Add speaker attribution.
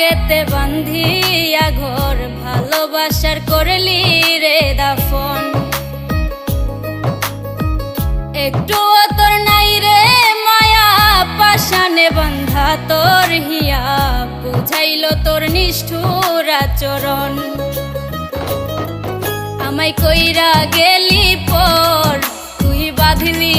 Speaker 1: বুকেতে বান্ধিয়া ঘর ভালোবাসার করলি রে দাফন। একটুও তোর নাই রে মায়া পাশানে বান্ধা তোর হিয়া বুঝাইল তোর নিষ্ঠুর আচরণ। আমায় কইরা গেলি পর তুই বাঁধলি